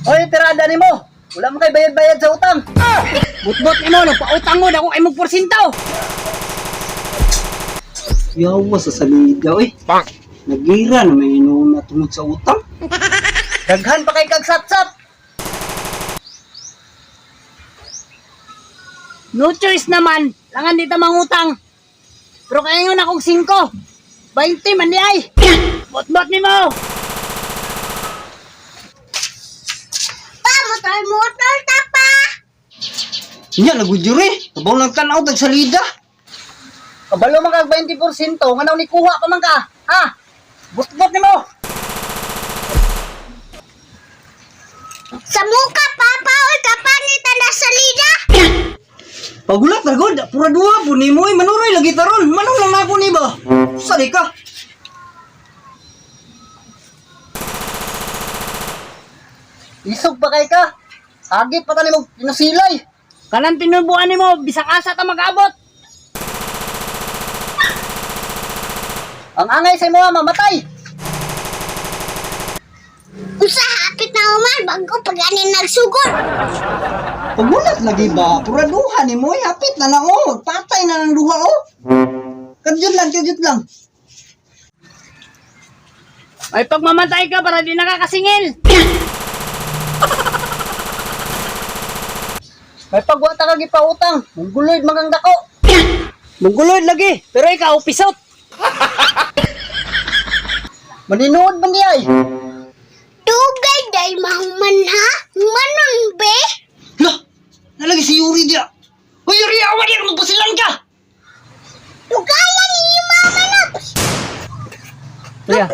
Hoy, tirada ni mo. Wala mo kay bayad-bayad sa utang. Butbot ni mo, nagpautang mo, dako kay mong porsinto. Yawa sa salida, eh. Nagira na may inuun na tungod sa utang. Daghan pa kay kagsatsat. No choice naman, langan dito mangutang. Pero kaya yun akong 5. 20 man di ay. Butbot ni mo. Motor tapa. Nya, nagujuri. Kabaw lang tanaw tag salida. Kabalo man kag 20%, nganaw ni kuha pa man ka. Ha? Butbot ni mo. Sa muka papa oy kapanita na salida. Pagulat na god, pura duha po ni mo. Manuroy lagi taron. Manong lang ako ni ba? Sali ka. Isog pa kay ka. Sagit pa tani mo pinusilay. Kanang tinubuan ni mo, bisang asa ta mag-abot. Ang angay sa mo mamatay. Usa hapit na uman bago paganin nagsugod. Pagulat lagi ba? Pura duha ni mo. Hapit na na oh. Patay na ng duha oh. Kadyot lang. Ay pagmamatay ka para di nakakasingil. May pagwata kag ipautang. Mungguloyd magang dako. Mungguloyd lagi, pero ikaw pisot. Maninood man di ay. Dugay day mahuman ha. Manon be. Lah, nalagi si Yuri dia. Hoy Yuri, awan yan. Magpasilan ka. Dugayan ni mama na. Kuya,